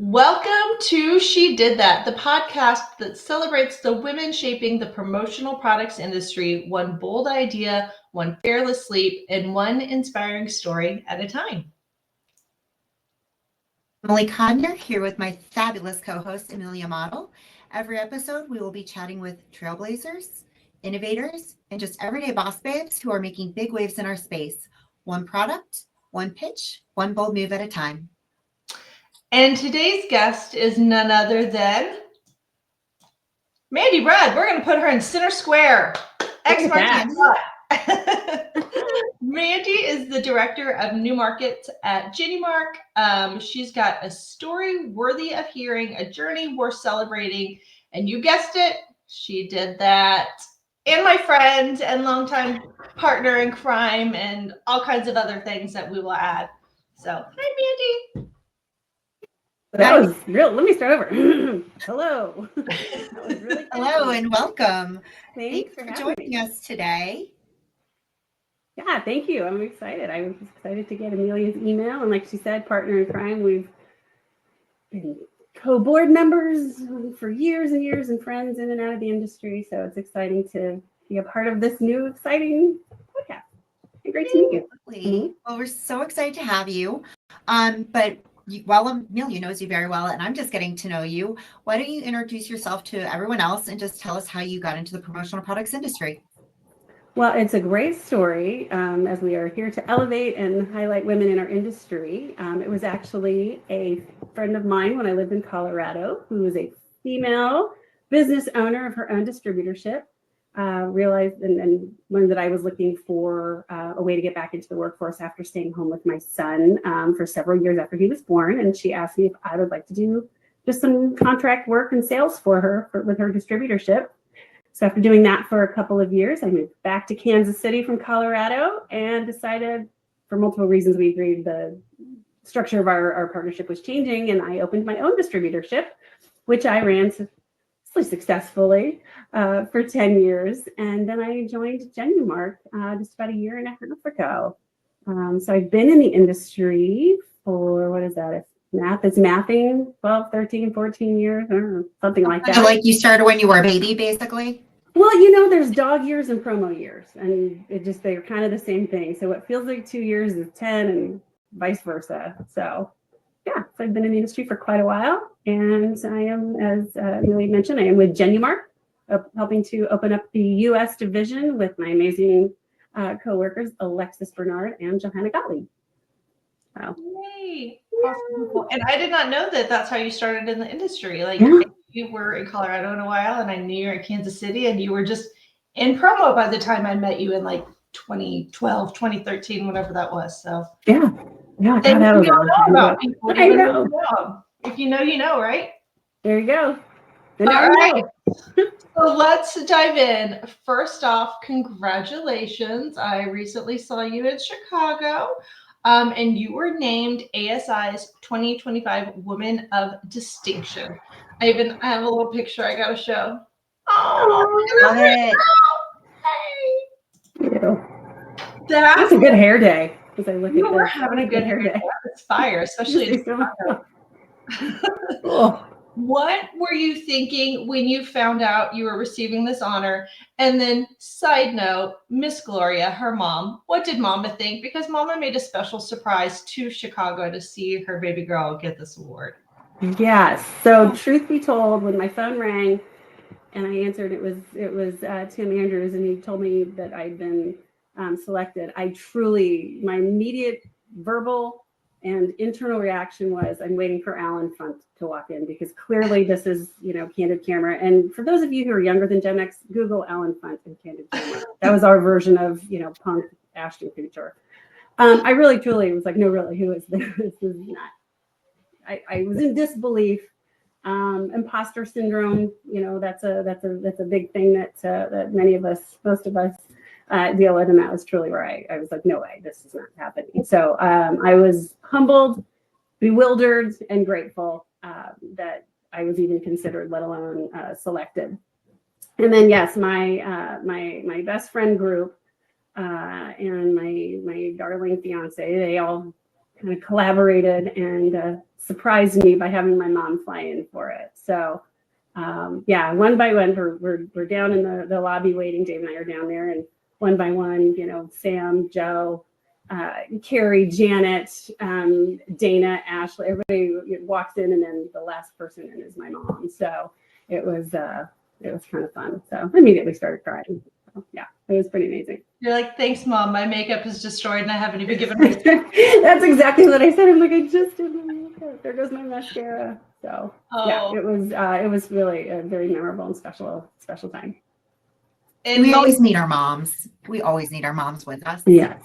Welcome to She Did That, the podcast that celebrates the women shaping the promotional products industry, one bold idea, one fearless leap, and one inspiring story at a time. Emily Codner here with my fabulous co-host, Amelia Model. Every episode, we will be chatting with trailblazers, innovators, and just everyday boss babes who are making big waves in our space. One product, one pitch, one bold move at a time. And today's guest is none other than Mandi Rudd. We're going to put her in center square. Mandi is the director of new markets at Genumark. She's got a story worthy of hearing, a journey worth celebrating, and you guessed it, she did that. And my friend and longtime partner in crime and all kinds of other things that we will add. So, hi, Mandi. That was real. Let me start over. Hello. Really hello and welcome. Thanks for joining us today. Yeah, thank you. I'm excited. I was excited to get Amelia's email. And like she said, partner in crime, we've been co-board members for years and years and friends in and out of the industry. So it's exciting to be a part of this new, exciting podcast. And great to meet you. Well, we're so excited to have you. But Amelia knows you very well, and I'm just getting to know you. Why don't you introduce yourself to everyone else and just tell us how you got into the promotional products industry? Well, it's a great story, as we are here to elevate and highlight women in our industry. It was actually a friend of mine when I lived in Colorado who was a female business owner of her own distributorship. Realized and learned that I was looking for a way to get back into the workforce after staying home with my son for several years after he was born. And she asked me if I would like to do just some contract work and sales for her with her distributorship. So after doing that for a couple of years, I moved back to Kansas City from Colorado and decided, for multiple reasons, we agreed the structure of our partnership was changing. And I opened my own distributorship, which I ran successfully for 10 years. And then I joined Genumark just about a year and a half ago. So I've been in the industry for, what is that? It's mathing, 12, 13, 14 years, or something like that. Like you started when you were a baby, basically? Well, there's dog years and promo years, and they're kind of the same thing. So what feels like 2 years is 10 and vice versa. So yeah, so I've been in the industry for quite a while, and I am, as Amelia mentioned, I am with Genumark, helping to open up the U.S. division with my amazing co-workers, Alexis Bernard and Johanna Gottlieb. Wow. Yay. Awesome. And I did not know that that's how you started in the industry. Like You were in Colorado in a while, and I knew you were in Kansas City, and you were just in promo by the time I met you in like 2012, 2013, whatever that was. So yeah. That was a long time ago. I know. If you know, you know, right? There you go. All right. So let's dive in. First off, congratulations. I recently saw you in Chicago. And you were named ASI's 2025 Woman of Distinction. I have a little picture I gotta show. Oh, love it. Hey. That's a good hair day. We're having a good hair day. It's fire, especially in Chicago. What were you thinking when you found out you were receiving this honor? And then, side note, Miss Gloria, her mom, what did Mama think? Because Mama made a special surprise to Chicago to see her baby girl get this award. Yes. So, truth be told, when my phone rang and I answered, it was Tim Andrews, and he told me that I'd been selected. My immediate verbal and internal reaction was, I'm waiting for Alan Funt to walk in, because clearly this is, Candid Camera. And for those of you who are younger than Gen X, Google Alan Funt and Candid Camera. That was our version of, punk Ashton Kutcher. I really, truly was like, no, really, who is this? This is not. I was in disbelief. Imposter syndrome, that's a big thing that most of us deal with, and that was truly where I was like, no way, this is not happening. So I was humbled, bewildered, and grateful that I was even considered, let alone selected. And then yes, my best friend group and my darling fiance, they all kind of collaborated and surprised me by having my mom fly in for it. So yeah, one by one, we're down in the lobby waiting. Dave and I are down there, and one by one, Sam, Joe, Carrie, Janet, Dana, Ashley, everybody walks in, and then the last person in is my mom. So it was kind of fun. So I immediately started crying. So, yeah, it was pretty amazing. You're like, thanks, Mom. My makeup is destroyed, and I haven't even given her. That's exactly what I said. I'm like, I just did my makeup. There goes my mascara. So yeah, it was really a very memorable and special time. And we always need our moms. We always need our moms with us. Yes.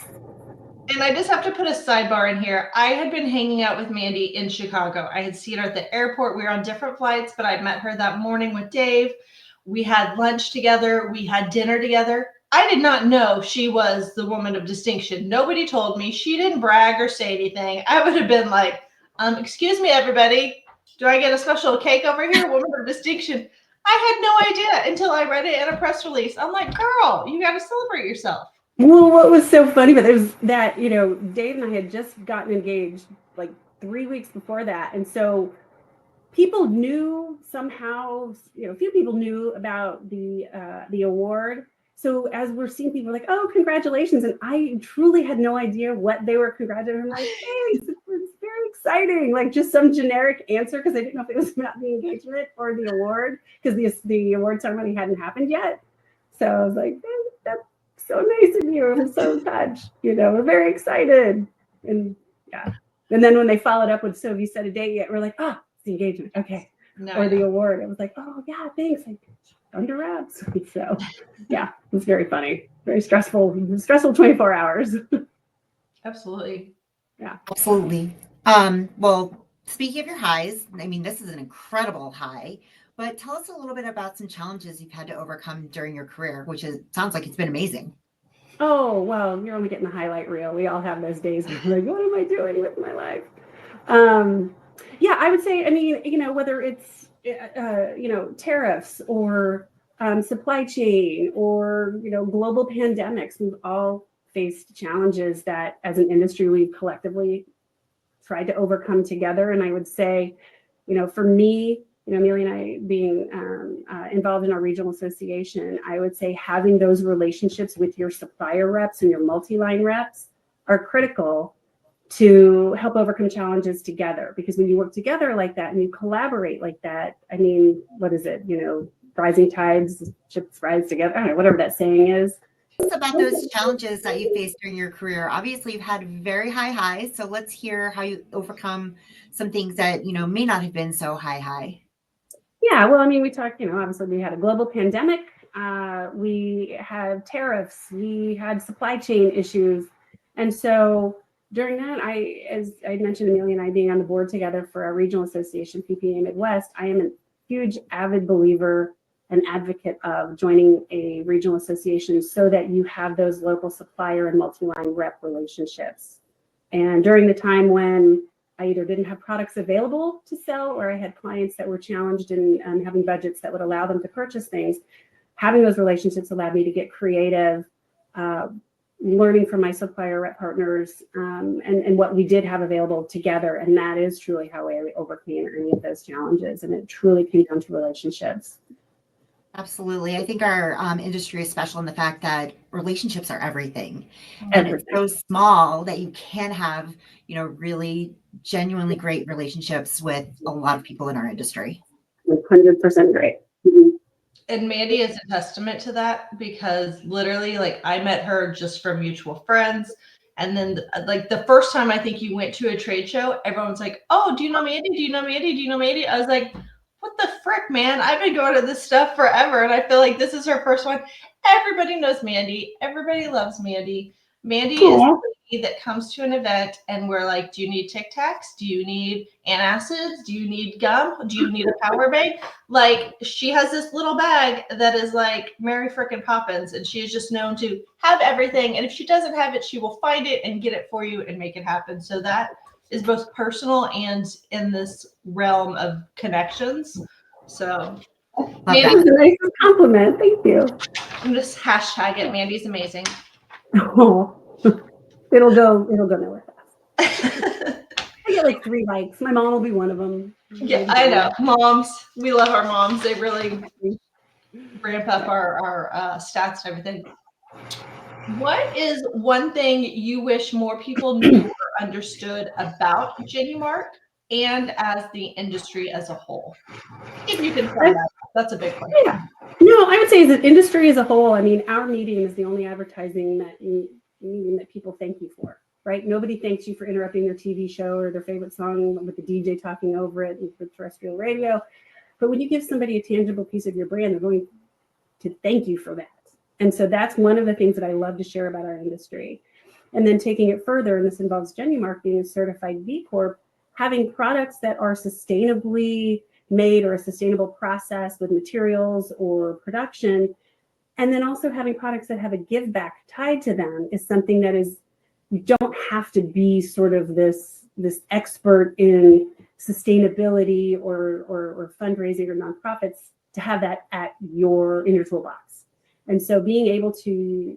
And I just have to put a sidebar in here. I had been hanging out with Mandi in Chicago. I had seen her at the airport. We were on different flights, but I met her that morning with Dave. We had lunch together. We had dinner together. I did not know she was the woman of distinction. Nobody told me. She didn't brag or say anything. I would have been like, excuse me, everybody. Do I get a special cake over here? Woman of distinction. I had no idea until I read it in a press release. I'm like, girl, you got to celebrate yourself. Well, what was so funny about it was that, Dave and I had just gotten engaged like 3 weeks before that. And so people knew somehow, few people knew about the award. So as we're seeing people like, oh, congratulations. And I truly had no idea what they were congratulating. I'm like, thanks, it was very exciting. Like just some generic answer, because I didn't know if it was about the engagement or the award, because the award ceremony hadn't happened yet. So I was like, that's so nice of you. I'm so touched. We're very excited. And yeah. And then when they followed up with, so have you set a date yet? We're like, oh, it's the engagement. Okay. Or the award. It was like, oh yeah, thanks. Like under wraps. So yeah, it was very funny. Very stressful 24 hours. Absolutely. Yeah. Absolutely. Well, speaking of your highs, I mean, this is an incredible high, but tell us a little bit about some challenges you've had to overcome during your career, which sounds like it's been amazing. Oh, well, you're only getting the highlight reel. We all have those days where we're like, what am I doing with my life? Yeah, I would say, I mean, whether it's, tariffs or supply chain or, global pandemics, we've all faced challenges that as an industry, we've collectively tried to overcome together. And I would say, for me, Amelia and I being involved in our regional association, I would say having those relationships with your supplier reps and your multi-line reps are critical to help overcome challenges together. Because when you work together like that and you collaborate like that, I mean, what is it? Rising tides, ships rise together. I don't know, whatever that saying is. About those challenges that you faced during your career. Obviously, you've had very high highs. So let's hear how you overcome some things that, may not have been so high. Yeah, well, I mean, we talked, obviously we had a global pandemic. We had tariffs. We had supply chain issues. And so during that, as I mentioned, Amelia and I being on the board together for our regional association, PPA Midwest, I am a huge avid believer and advocate of joining a regional association so that you have those local supplier and multi-line rep relationships. And during the time when I either didn't have products available to sell or I had clients that were challenged in having budgets that would allow them to purchase things, having those relationships allowed me to get creative, learning from my supplier rep partners and what we did have available together. And that is truly how I overcame any of those challenges. And it truly came down to relationships. Absolutely. I think our industry is special in the fact that relationships are everything. And it's so small that you can have, really genuinely great relationships with a lot of people in our industry. 100% great. And Mandi is a testament to that, because literally, like, I met her just from mutual friends. And then, like, the first time I think you went to a trade show, everyone's like, oh, do you know Mandi? Do you know Mandi? Do you know Mandi? I was like, what the frick, man? I've been going to this stuff forever. And I feel like this is her first one. Everybody knows Mandi. Everybody loves Mandi. Mandi is the lady that comes to an event and we're like, do you need Tic Tacs? Do you need antacids? Do you need gum? Do you need a power bank? Like, she has this little bag that is like Mary frickin' Poppins, and she is just known to have everything. And if she doesn't have it, she will find it and get it for you and make it happen. So that is both personal and in this realm of connections. So Mandi's a nice compliment. Thank you. I'm just hashtag it. Mandi's amazing. Oh, it'll go nowhere fast. I get like 3 likes. My mom will be one of them. Yeah, I know. Moms, we love our moms. They really ramp up our stats and everything. What is one thing you wish more people knew or understood about Genumark and as the industry as a whole? If you can sum that, that's a big question. Yeah. No, I would say as an industry as a whole, I mean, our meeting is the only advertising meeting that people thank you for, right? Nobody thanks you for interrupting their TV show or their favorite song with the DJ talking over it and for terrestrial radio. But when you give somebody a tangible piece of your brand, they're going to thank you for that. And so that's one of the things that I love to share about our industry. And then taking it further, and this involves Genumark being a certified B Corp, having products that are sustainably made or a sustainable process with materials or production, and then also having products that have a give back tied to them is something that is, you don't have to be sort of this expert in sustainability or fundraising or nonprofits to have that in your toolbox. And so being able to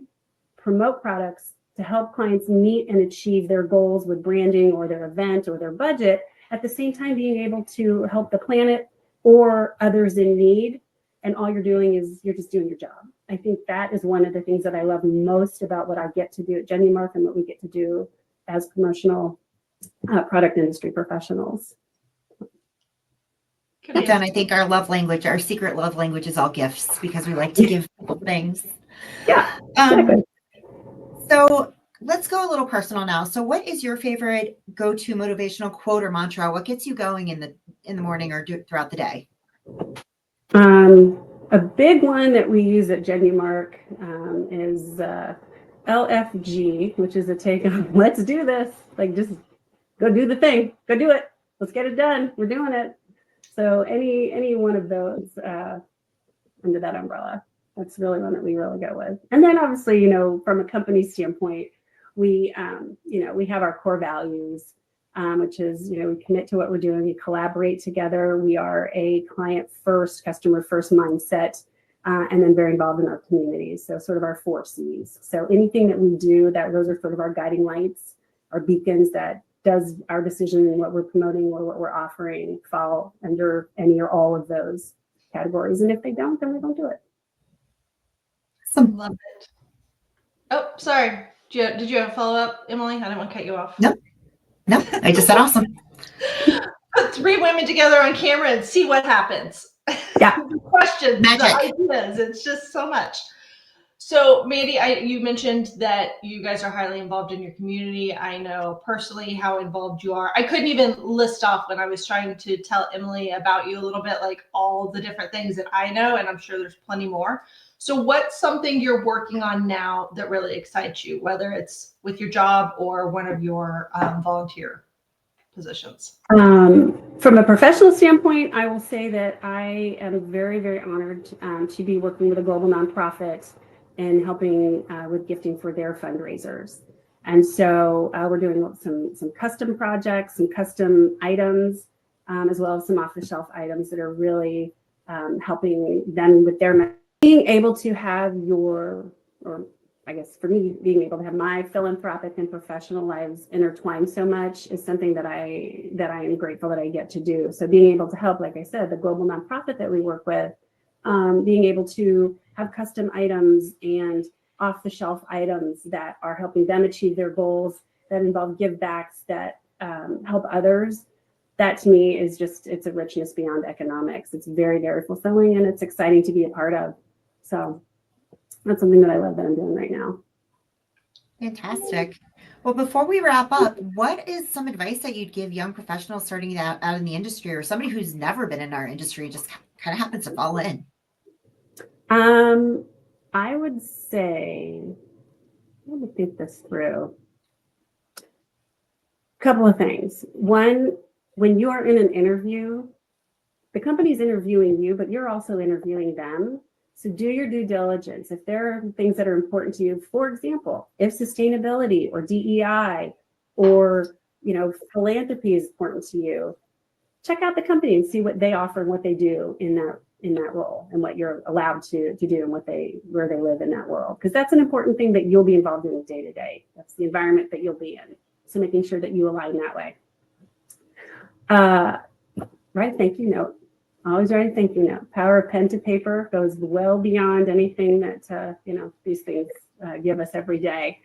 promote products to help clients meet and achieve their goals with branding or their event or their budget, at the same time being able to help the planet or others in need, and all you're doing is you're just doing your job. I think that is one of the things that I love most about what I get to do at Genumark and what we get to do as promotional product industry professionals. Jen, I think our love language, our secret love language is all gifts because we like to give people things. Yeah, exactly. So let's go a little personal now. So what is your favorite go-to motivational quote or mantra? What gets you going in the morning or throughout the day? A big one that we use at Genumark is LFG, which is a take on let's do this. Like, just go do the thing, go do it. Let's get it done. We're doing it. So any one of those under that umbrella, that's really one that we really go with. And then obviously, from a company standpoint, we have our core values, which is, we commit to what we're doing. We collaborate together. We are a client first, customer first mindset, and then very involved in our communities. So sort of our 4 C's. So anything that we do, those are sort of our guiding lights, our beacons that does our decision and what we're promoting or what we're offering fall under any or all of those categories. And if they don't, then we don't do it. Love it. Oh, sorry. Did you have a follow-up, Emily? I didn't want to cut you off. No, I just said awesome. Put 3 women together on camera and see what happens. Yeah. The questions, Magic. the ideas, it's just so much. So Mandi, you mentioned that you guys are highly involved in your community. I know personally how involved you are. I couldn't even list off when I was trying to tell Emily about you a little bit, like all the different things that I know, and I'm sure there's plenty more. So what's something you're working on now that really excites you, whether it's with your job or one of your volunteer positions? From a professional standpoint, I will say that I am very, very honored to be working with a global nonprofit and helping with gifting for their fundraisers. And so we're doing some custom projects, some custom items, as well as some off-the-shelf items that are really helping them with their being able to have I guess for me, being able to have my philanthropic and professional lives intertwined so much is something that I am grateful that I get to do. So being able to help, like I said, the global nonprofit that we work with, being able to have custom items and off-the-shelf items that are helping them achieve their goals, that involve give backs, that help others. That to me is it's a richness beyond economics. It's very, very fulfilling, and it's exciting to be a part of. So that's something that I love that I'm doing right now. Fantastic. Well, before we wrap up, what is some advice that you'd give young professionals starting out in the industry, or somebody who's never been in our industry, just kind of happens to fall in? I would say, let me think this through. A couple of things. One, when you are in an interview, the company's interviewing you, but you're also interviewing them. So do your due diligence. If there are things that are important to you, for example, if sustainability or DEI or philanthropy is important to you, check out the company and see what they offer and what they do in that role and what you're allowed to do and where they live in that world. Because that's an important thing that you'll be involved in day to day. That's the environment that you'll be in. So making sure that you align that way. Write a thank you note. Always write a thank you note. Power of pen to paper goes well beyond anything that, these things give us every day.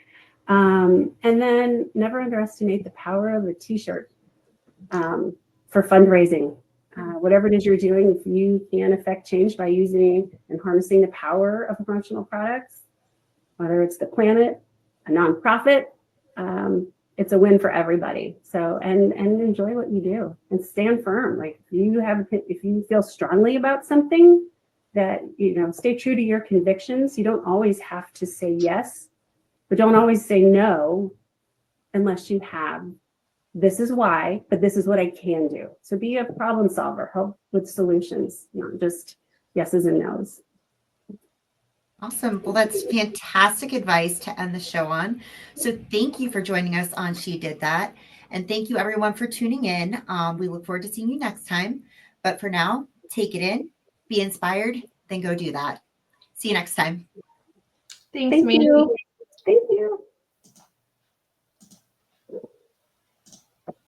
And then never underestimate the power of a t-shirt for fundraising. Whatever it is you're doing, if you can affect change by using and harnessing the power of promotional products, whether it's the planet, a nonprofit, it's a win for everybody. So, and enjoy what you do and stand firm. Like if you feel strongly about something, that, stay true to your convictions. You don't always have to say yes, but don't always say no unless you have, this is why, but this is what I can do. So be a problem solver, help with solutions, not just yeses and nos. Awesome. Well, that's fantastic advice to end the show on. So thank you for joining us on She Did That. And thank you everyone for tuning in. We look forward to seeing you next time. But for now, take it in, be inspired, then go do that. See you next time. Thanks, Thank Mandy. you.